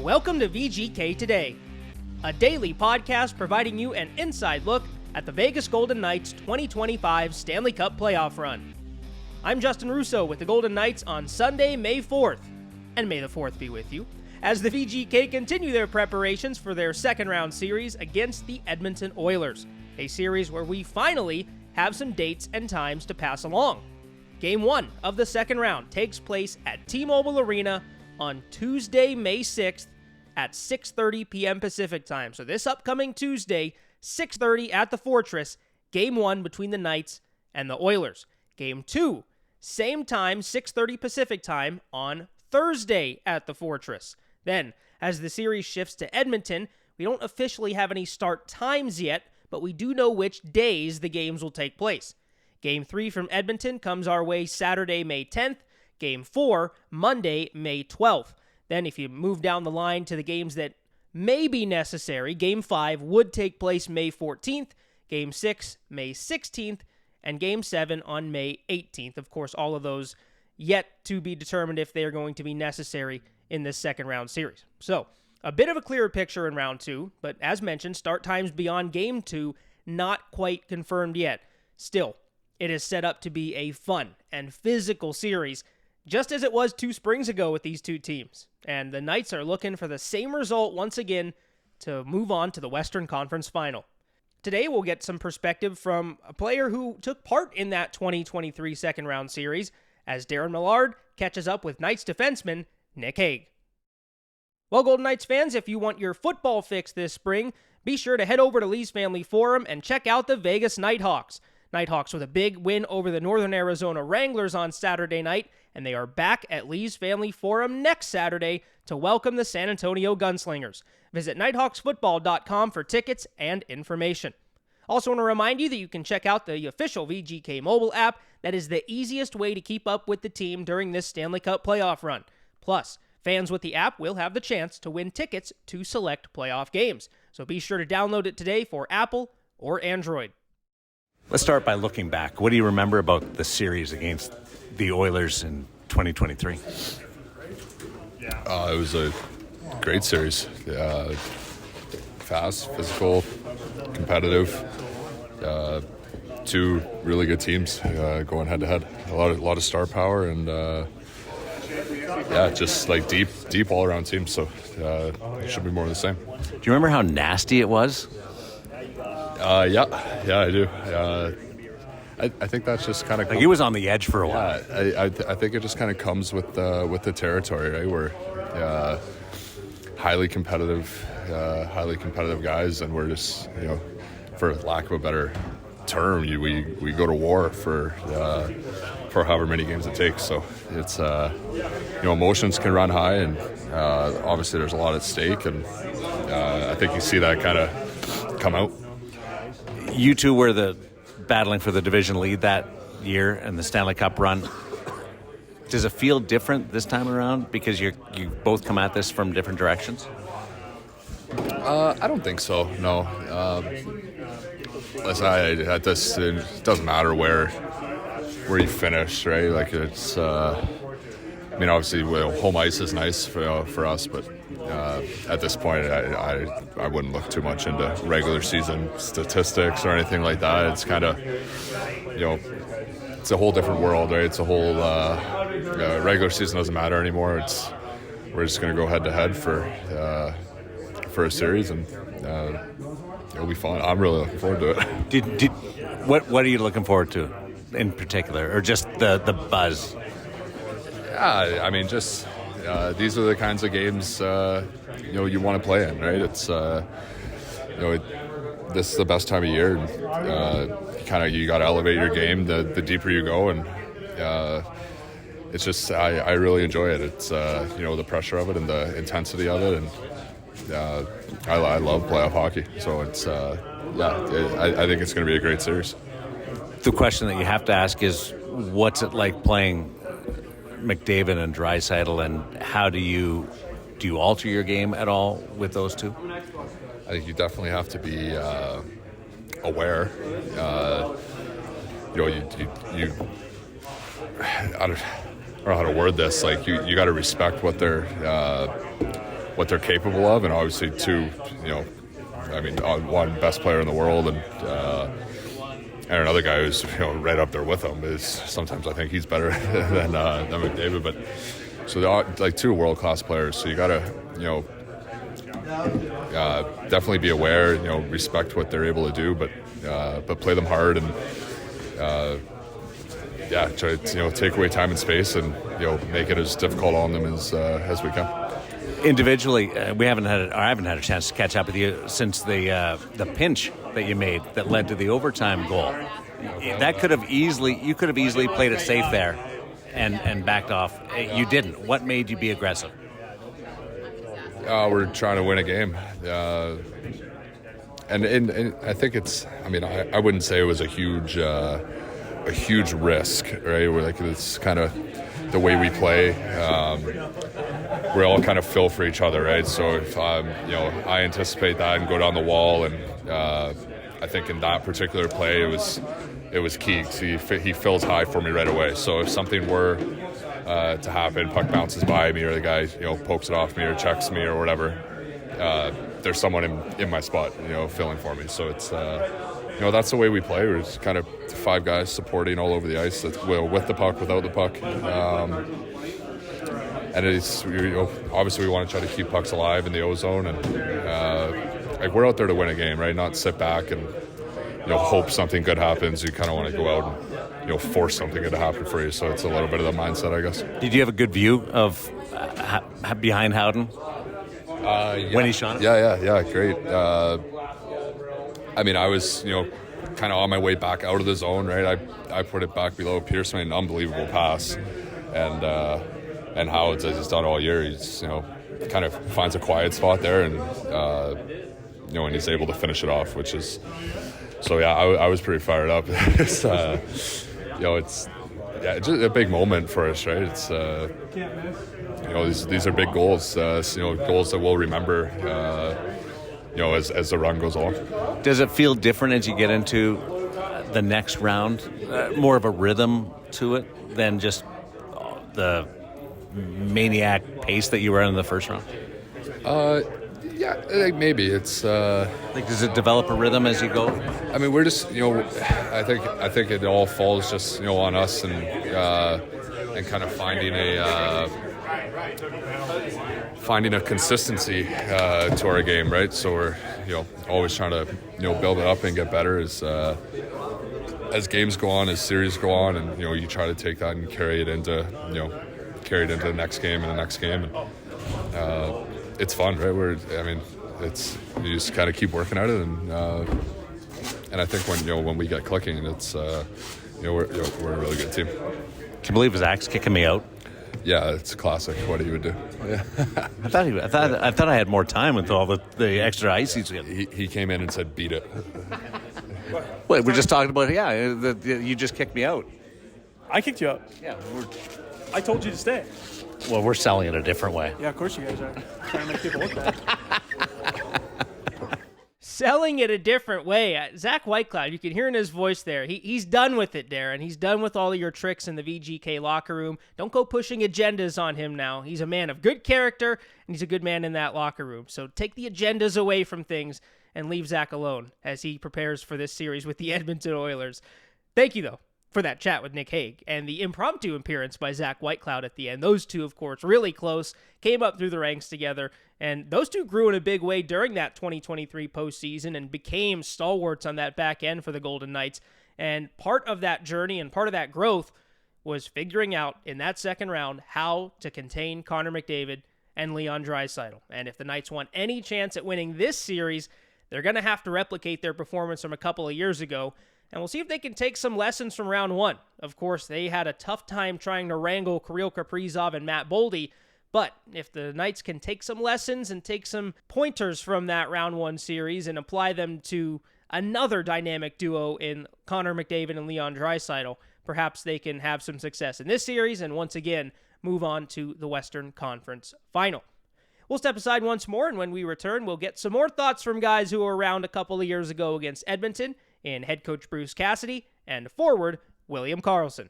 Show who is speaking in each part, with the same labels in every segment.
Speaker 1: Welcome to VGK Today, a daily podcast providing you an inside look at the Vegas Golden Knights 2025 Stanley Cup playoff run. I'm Justin Russo with the Golden Knights on Sunday, May 4th, and may the 4th be with you, as the VGK continue their preparations for their second round series against the Edmonton Oilers, a series where we finally have some dates and times to pass along. Game 1 of the second round takes place at T-Mobile Arena on Tuesday, May 6th at 6:30 p.m. Pacific time. So this upcoming Tuesday, 6:30 at the Fortress, Game 1 between the Knights and the Oilers. Game 2, same time, 6:30 Pacific time on Thursday at the Fortress. Then, as the series shifts to Edmonton, we don't officially have any start times yet, but we do know which days the games will take place. Game 3 from Edmonton comes our way Saturday, May 10th. Game 4, Monday, May 12th. Then if you move down the line to the games that may be necessary, Game 5 would take place May 14th, Game 6, May 16th, and Game 7 on May 18th. Of course, all of those yet to be determined if they are going to be necessary in this second round series. So, a bit of a clearer picture in round 2, but as mentioned, start times beyond Game 2 not quite confirmed yet. Still, it is set up to be a fun and physical series, just as it was 2 springs ago with these two teams. And the Knights are looking for the same result once again to move on to the Western Conference Final. Today, we'll get some perspective from a player who took part in that 2023 second round series, as Daren Millard catches up with Knights defenseman Nic Hague. Well, Golden Knights fans, if you want your football fix this spring, be sure to head over to Lee's Family Forum and check out the Vegas Nighthawks. Nighthawks with a big win over the Northern Arizona Wranglers on Saturday night, and they are back at Lee's Family Forum next Saturday to welcome the San Antonio Gunslingers. Visit nighthawksfootball.com for tickets and information. Also want to remind you that you can check out the official VGK mobile app. That is the easiest way to keep up with the team during this Stanley Cup playoff run. Plus, fans with the app will have the chance to win tickets to select playoff games. So be sure to download it today for Apple or Android.
Speaker 2: Let's start by looking back. What do you remember about the series against the Oilers in 2023?
Speaker 3: It was a great series. Fast, physical, competitive. 2 really good teams going head to head. A lot of star power and just like deep all around teams. So it should be more of the same.
Speaker 2: Do you remember how nasty it was?
Speaker 3: Yeah, I do. I think that's just kind of
Speaker 2: like he was on the edge for a while.
Speaker 3: I think it just kind of comes with the territory, right? We're highly competitive guys, and we're just, for lack of a better term, we go to war for however many games it takes. So it's emotions can run high, and obviously there's a lot at stake, and I think you see that kind of come out.
Speaker 2: You two were battling for the division lead that year and the Stanley Cup run. Does it feel different this time around because you both come at this from different directions?
Speaker 3: I don't think so. No. Listen, it doesn't matter where you finish, right? Like it's. Obviously, home ice is nice for us, but at this point, I wouldn't look too much into regular season statistics or anything like that. It's kind of, it's a whole different world, right? It's a whole regular season doesn't matter anymore. We're just going to go head to head for a series, and it'll be fun. I'm really looking forward to it.
Speaker 2: What are you looking forward to in particular, or just the buzz?
Speaker 3: Yeah, these are the kinds of games you want to play in, right? It's this is the best time of year. You got to elevate your game the deeper you go, and it's just I really enjoy it. It's the pressure of it and the intensity of it, and I love playoff hockey. So it's I think it's going to be a great series.
Speaker 2: The question that you have to ask is, what's it like playing McDavid and Draisaitl, and how do you alter your game at all with those two?
Speaker 3: I think you definitely have to be aware. I don't know how to word this. Like you got to respect what they're what they're capable of, and obviously two, one best player in the world, and another guy who's right up there with him. Is sometimes I think he's better than McDavid, but so they're two world-class players. So you gotta definitely be aware, respect what they're able to do, but play them hard and try to take away time and space and make it as difficult on them as we can.
Speaker 2: Individually, I haven't had a chance to catch up with you since the pinch that you made that led to the overtime goal. That could have easily played it safe there and backed off. You didn't. What made you be aggressive?
Speaker 3: We're trying to win a game, and I think it's. I wouldn't say it was a huge risk, right? It's kind of the way we play. We all kind of fill for each other, right? So if I anticipate that and go down the wall, and I think in that particular play it was key. He fills high for me right away. So if something were to happen, puck bounces by me, or the guy pokes it off me or checks me or whatever, there's someone in my spot filling for me. So it's that's the way we play. We're just kind of 5 guys supporting all over the ice, with the puck, without the puck. And it's obviously we want to try to keep pucks alive in the O zone, and we're out there to win a game, right? Not sit back and hope something good happens. You kind of want to go out and force something good to happen for you. So it's a little bit of the mindset, I guess.
Speaker 2: Did you have a good view of behind Howden when he shot it?
Speaker 3: Yeah, great. I was kind of on my way back out of the zone, right? I put it back below Pearson, an unbelievable pass, and Howard's, as he's done all year, he's kind of finds a quiet spot there, and and he's able to finish it off, which is so. Yeah, I was pretty fired up. It's it's just a big moment for us, right? It's these are big goals, goals that we'll remember. As the run goes on.
Speaker 2: Does it feel different as you get into the next round? More of a rhythm to it than just the maniac pace that you were in the first round?
Speaker 3: Yeah, maybe it's.
Speaker 2: Does it develop a rhythm as you go?
Speaker 3: We're just I think it all falls just on us and kind of finding a consistency to our game, right? So we're always trying to build it up and get better as games go on, as series go on, and you try to take that and carry it into the next game and the next game, and it's fun, right? It's you just kind of keep working at it, and I think when we get clicking, it's we're a really good team.
Speaker 2: Can you believe Zach's kicking me out?
Speaker 3: Yeah, it's classic. What he would do. Yeah.
Speaker 2: I thought I had more time with all the extra ice he's getting.
Speaker 3: He came in and said, "Beat it."
Speaker 2: Wait, we're just talking about you just kicked me out.
Speaker 4: I kicked you out.
Speaker 2: Yeah,
Speaker 4: I told you to stay.
Speaker 2: Well, we're selling it a different way.
Speaker 4: Yeah, of course you guys are trying to make people look bad.
Speaker 1: Selling it a different way. Zach Whitecloud, you can hear in his voice there. He's done with it, Daren. He's done with all of your tricks in the VGK locker room. Don't go pushing agendas on him now. He's a man of good character, and he's a good man in that locker room. So take the agendas away from things and leave Zach alone as he prepares for this series with the Edmonton Oilers. Thank you, though, for that chat with Nic Hague and the impromptu appearance by Zach Whitecloud at the end. Those two, of course, really close, came up through the ranks together, and those two grew in a big way during that 2023 postseason and became stalwarts on that back end for the Golden Knights. And part of that journey and part of that growth was figuring out in that second round how to contain Connor McDavid and Leon Draisaitl. And if the Knights want any chance at winning this series, they're going to have to replicate their performance from a couple of years ago. And we'll see if they can take some lessons from round one. Of course, they had a tough time trying to wrangle Kirill Kaprizov and Matt Boldy, but if the Knights can take some lessons and take some pointers from that round one series and apply them to another dynamic duo in Connor McDavid and Leon Draisaitl, perhaps they can have some success in this series and once again move on to the Western Conference Final. We'll step aside once more, and when we return, we'll get some more thoughts from guys who were around a couple of years ago against Edmonton in head coach Bruce Cassidy and forward William Karlsson.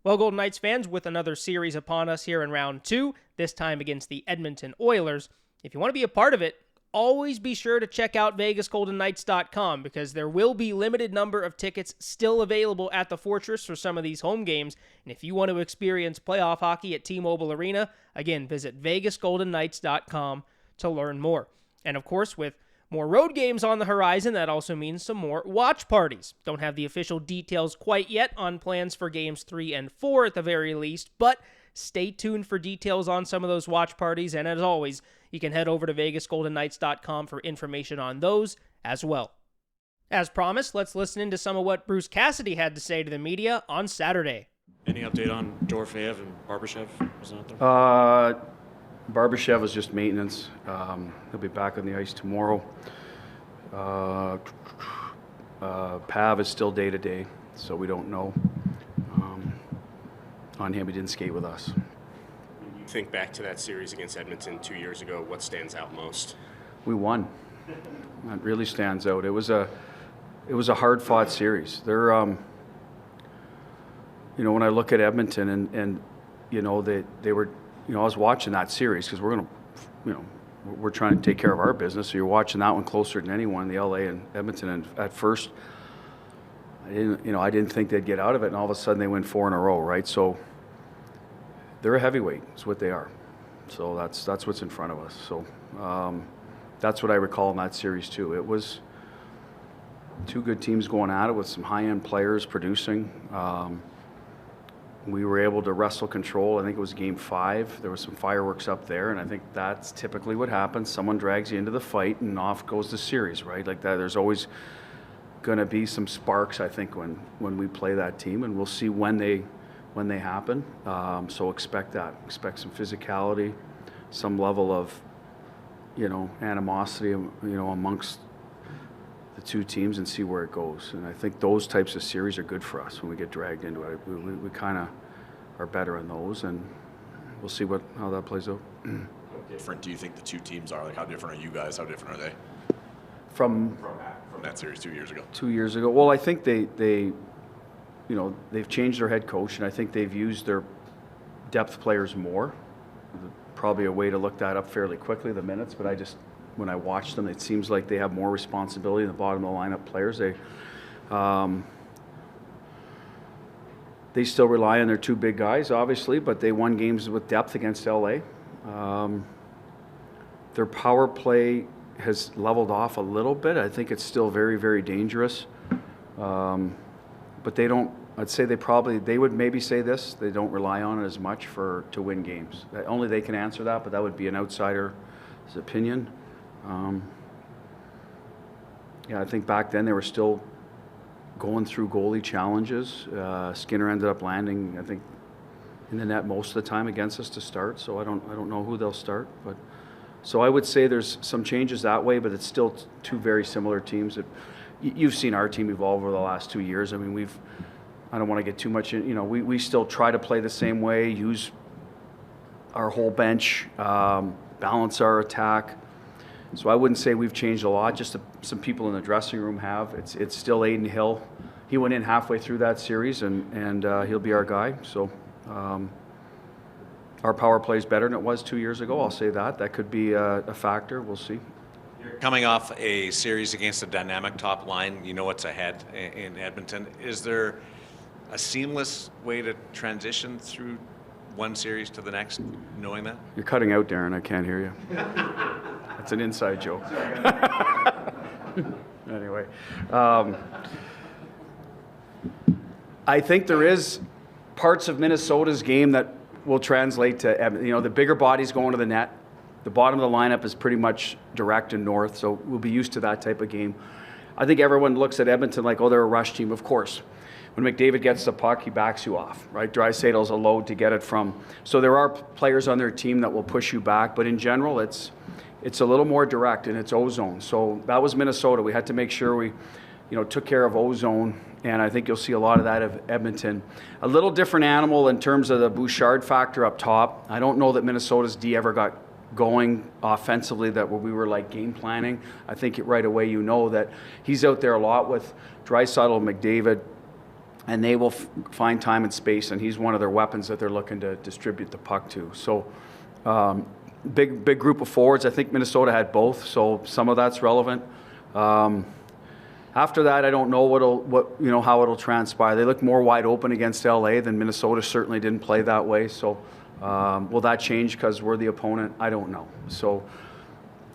Speaker 1: Well, Golden Knights fans, with another series upon us here in round two, this time against the Edmonton Oilers, If you want to be a part of it, always be sure to check out VegasGoldenKnights.com because there will be limited number of tickets still available at the Fortress for some of these home games. And if you want to experience playoff hockey at T-Mobile Arena, again, visit VegasGoldenKnights.com to learn more. And of course, with more road games on the horizon, that also means some more watch parties. Don't have the official details quite yet on plans for games 3 and 4 at the very least, but stay tuned for details on some of those watch parties. And as always, you can head over to VegasGoldenKnights.com for information on those as well. As promised, let's listen into some of what Bruce Cassidy had to say to the media on Saturday.
Speaker 5: Any update on Dorofeyev and Barbashev? Was not there?
Speaker 6: Barbashev is just maintenance. He'll be back on the ice tomorrow. Pav is still day-to-day, so we don't know. On him, he didn't skate with us.
Speaker 7: When you think back to that series against Edmonton 2 years ago, what stands out most?
Speaker 6: We won. That really stands out. It was a hard-fought series. They're, when I look at Edmonton and they were, I was watching that series because we're trying to take care of our business. So you're watching that one closer than anyone, the LA and Edmonton. And at first, I didn't think they'd get out of it, and all of a sudden they win 4 in a row, right? So they're a heavyweight. Is what they are. So that's what's in front of us. So that's what I recall in that series too. It was 2 good teams going at it with some high-end players producing. We were able to wrestle control. I think it was game 5. There was some fireworks up there, and I think that's typically what happens. Someone drags you into the fight, and off goes the series, right? Like that. There's always going to be some sparks, I think, when we play that team, and we'll see when they happen. So expect that. Expect some physicality, some level of, animosity, amongst the 2 teams, and see where it goes. And I think those types of series are good for us when we get dragged into it. We kind of are better in those, and we'll see how that plays out.
Speaker 8: How different do you think the 2 teams are? Like, how different are you guys? How different are they?
Speaker 6: From
Speaker 8: that series 2 years ago.
Speaker 6: 2 years ago. Well, I think they've changed their head coach, and I think they've used their depth players more. Probably a way to look that up fairly quickly, the minutes, but when I watch them, it seems like they have more responsibility than the bottom of the lineup players. They still rely on their 2 big guys, obviously, but they won games with depth against LA. Their power play has leveled off a little bit. I think it's still very, very dangerous. But they don't, I'd say they would maybe say this, they don't rely on it as much to win games. Only they can answer that, but that would be an outsider's opinion. I think back then they were still going through goalie challenges. Skinner ended up landing, I think, in the net most of the time against us to start. So I don't know who they'll start, but so I would say there's some changes that way, but it's still 2 very similar teams. You've seen our team evolve over the last 2 years. I mean, I don't want to get too much in. We still try to play the same way, use our whole bench, balance our attack. So I wouldn't say we've changed a lot. Just some people in the dressing room have. It's still Aiden Hill. He went in halfway through that series, and he'll be our guy. So our power play is better than it was 2 years ago. I'll say that. That could be a factor. We'll see.
Speaker 2: You're coming off a series against a dynamic top line. You know what's ahead in Edmonton. Is there a seamless way to transition through one series to the next, knowing that?
Speaker 6: You're cutting out, Daren. I can't hear you. That's an inside joke. Anyway, I think there is parts of Minnesota's game that will translate to, the bigger bodies going to the net. The bottom of the lineup is pretty much direct and north, so we'll be used to that type of game. I think everyone looks at Edmonton like, oh, they're a rush team. Of course. When McDavid gets the puck, he backs you off, right? Draisaitl's a load to get it from. So there are players on their team that will push you back, but in general, it's a little more direct, and it's O-zone. So that was Minnesota. We had to make sure we, took care of O-zone, and I think you'll see a lot of that of Edmonton. A little different animal in terms of the Bouchard factor up top. I don't know that Minnesota's D ever got going offensively that we were like game planning. I think right away that he's out there a lot with Draisaitl, McDavid, and they will find time and space, and he's one of their weapons that they're looking to distribute the puck to. So big group of forwards. I think Minnesota had both, so some of that's relevant. After that, I don't know how it'll transpire. They look more wide open against LA than Minnesota. Certainly didn't play that way. So will that change because we're the opponent? I don't know. So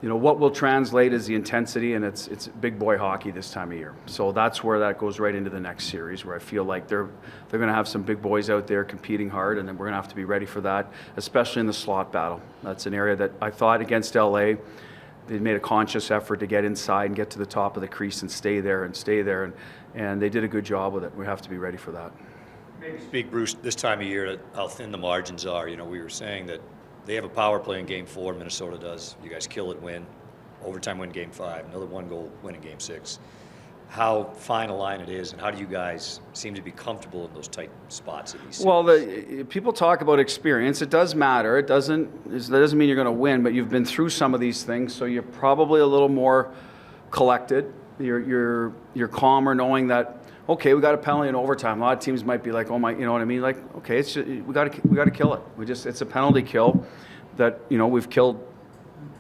Speaker 6: what will translate is the intensity, and it's big boy hockey this time of year. So that's where that goes right into the next series, where I feel like they're going to have some big boys out there competing hard, and then we're going to have to be ready for that, especially in the slot battle. That's an area that I thought against LA. They made a conscious effort to get inside and get to the top of the crease and stay there, and they did a good job with it. We have to be ready for that.
Speaker 9: Speak, Bruce, this time of year, how thin the margins are. We were saying that they have a power play in Game 4, Minnesota does. You guys kill it, win. Overtime win Game 5. Another one-goal win in Game 6. How fine a line it is, and how do you guys seem to be comfortable in those tight spots?
Speaker 6: Well, people talk about experience. It does matter. That doesn't mean you're going to win, but you've been through some of these things, so you're probably a little more collected. You're calmer, knowing that, okay, we got a penalty in overtime. A lot of teams might be like, oh my, you know what I mean? Like, okay, we got to kill it. It's a penalty kill that we've killed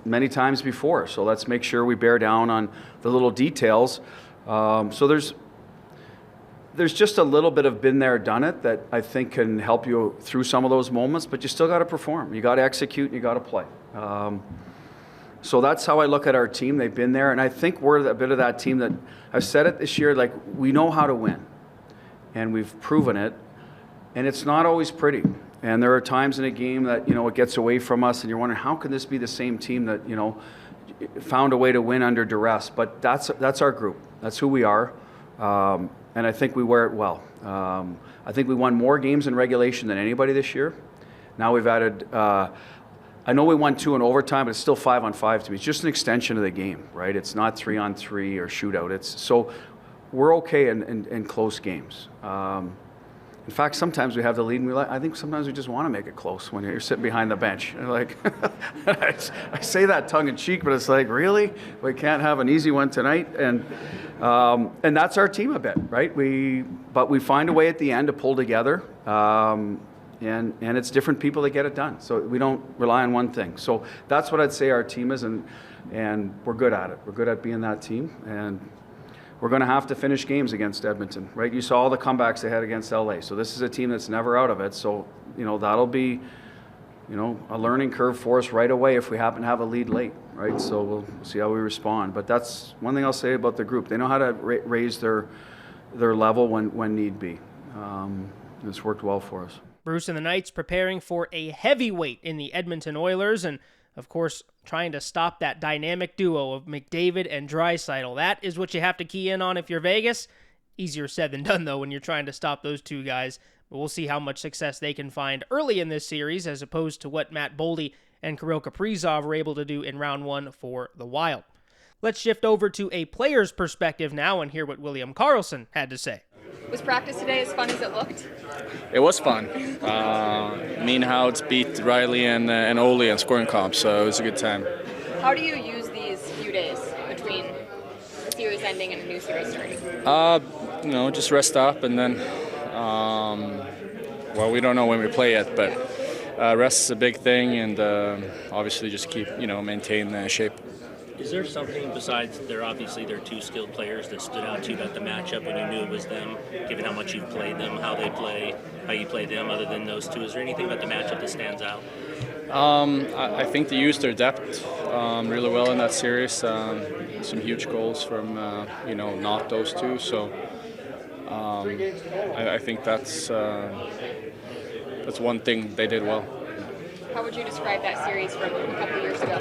Speaker 6: many times before. So let's make sure we bear down on the little details. So there's just a little bit of been there, done it that I think can help you through some of those moments. But you still got to perform. You got to execute. And you got to play. So that's how I look at our team. They've been there, and I think we're a bit of that team that I've said it this year. Like, we know how to win, and we've proven it. And it's not always pretty. And there are times in a game that it gets away from us, and you're wondering, how can this be the same team that found a way to win under duress? But that's our group. That's who we are, and I think we wear it well. I think we won more games in regulation than anybody this year. Now we've added. I know we won 2 in overtime, but it's still 5-on-5 to me. It's just an extension of the game, right? It's not 3-on-3 or shootout. So we're okay in close games. In fact, sometimes we have the lead, and I think sometimes we just want to make it close when you're sitting behind the bench. And like, I say that tongue in cheek, but it's like, really? We can't have an easy one tonight? And that's our team a bit, right? But we find a way at the end to pull together. And it's different people that get it done. So we don't rely on one thing. So that's what I'd say our team is, and we're good at it. We're good at being that team, and we're going to have to finish games against Edmonton, right? You saw all the comebacks they had against LA. So this is a team that's never out of it. So, that'll be, a learning curve for us right away if we happen to have a lead late, right? So we'll see how we respond. But that's one thing I'll say about the group. They know how to raise their level when need be. It's worked well for us.
Speaker 1: Bruce and the Knights preparing for a heavyweight in the Edmonton Oilers, and of course trying to stop that dynamic duo of McDavid and Draisaitl. That is what you have to key in on if you're Vegas. Easier said than done, though, when you're trying to stop those two guys. But we'll see how much success they can find early in this series as opposed to what Matt Boldy and Kirill Kaprizov were able to do in round 1 for the Wild. Let's shift over to a player's perspective now and hear what William Karlsson had to say.
Speaker 10: Was practice today as fun as it looked?
Speaker 11: It was fun. Me and Howds beat Riley and Ole in scoring comp, so it was a good time.
Speaker 10: How do you use these few days between the series ending and a new series starting?
Speaker 11: Just rest up, and then, we don't know when we play yet, but rest is a big thing, and obviously just keep, maintain shape.
Speaker 12: Is there something besides they're two skilled players that stood out to you about the matchup when you knew it was them, given how much you've played them, how they play, how you play them other than those two? Is there anything about the matchup that stands out?
Speaker 11: I think they used their depth really well in that series. Some huge goals from, not those two. So I think that's one thing they did well.
Speaker 10: How would you describe that series from a couple years ago?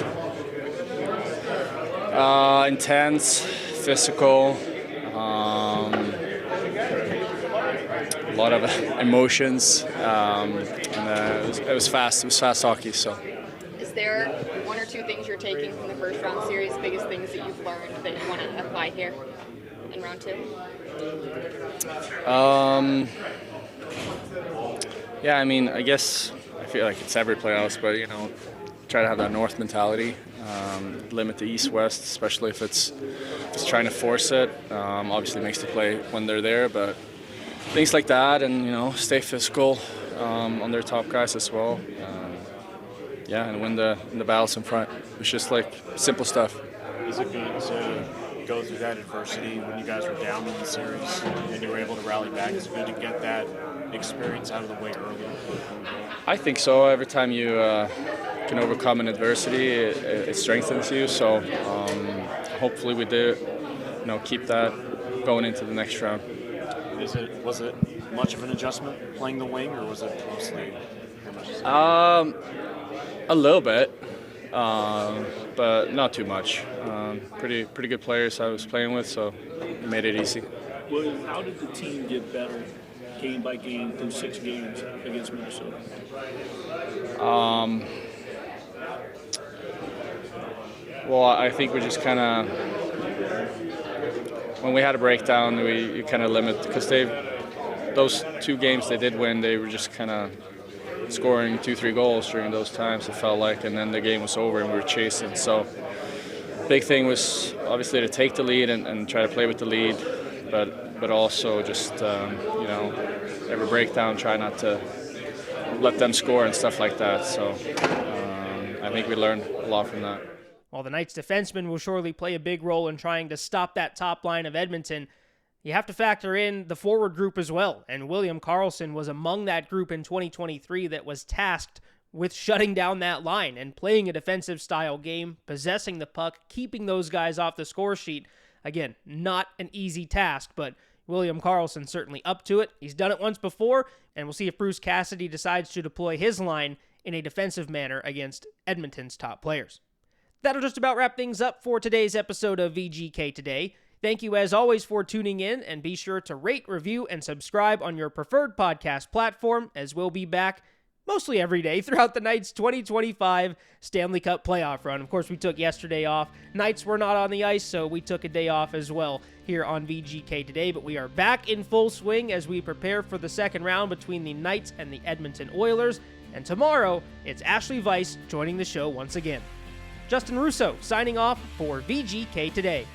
Speaker 11: Intense, physical, a lot of emotions, and it was fast. It was fast hockey. So,
Speaker 10: is there 1 or 2 things you're taking from the first round series, biggest things that you've learned that you want to apply here in round 2?
Speaker 11: I guess I feel like it's every playoffs, but try to have that North mentality. Limit the East-West, especially if it's trying to force it. Obviously makes the play when they're there, but things like that, and stay physical on their top guys as well. and win the battles in front. It's just like simple stuff.
Speaker 5: Is it good to go through that adversity when you guys were down in the series and you were able to rally back? Is it good to get that experience out of the way early?
Speaker 11: I think so. Every time you can overcome an adversity, it strengthens you. So hopefully we do, keep that going into the next round.
Speaker 5: Was it much of an adjustment playing the wing, or was it mostly?
Speaker 11: A little bit, but not too much. Pretty good players I was playing with, so it made it easy.
Speaker 13: Well, how did the team get better game by game through 6 games against Minnesota?
Speaker 11: Well, I think we just kind of, when we had a breakdown, you kind of limit, because those 2 games they did win, they were just kind of scoring 2-3 goals during those times, it felt like, and then the game was over and we were chasing. So big thing was obviously to take the lead and try to play with the lead, but also just every breakdown, try not to let them score and stuff like that. So I think we learned a lot from that.
Speaker 1: While the Knights defensemen will surely play a big role in trying to stop that top line of Edmonton, you have to factor in the forward group as well, and William Karlsson was among that group in 2023 that was tasked with shutting down that line and playing a defensive-style game, possessing the puck, keeping those guys off the score sheet. Again, not an easy task, but William Karlsson certainly up to it. He's done it once before, and we'll see if Bruce Cassidy decides to deploy his line in a defensive manner against Edmonton's top players. That'll just about wrap things up for today's episode of VGK Today. Thank you as always for tuning in, and be sure to rate, review, and subscribe on your preferred podcast platform, as we'll be back mostly every day throughout the Knights' 2025 Stanley Cup playoff run. Of course, we took yesterday off. Knights were not on the ice, so we took a day off as well here on VGK Today, but we are back in full swing as we prepare for the second round between the Knights and the Edmonton Oilers, and tomorrow, it's Ashley Weiss joining the show once again. Justin Russo signing off for VGK Today.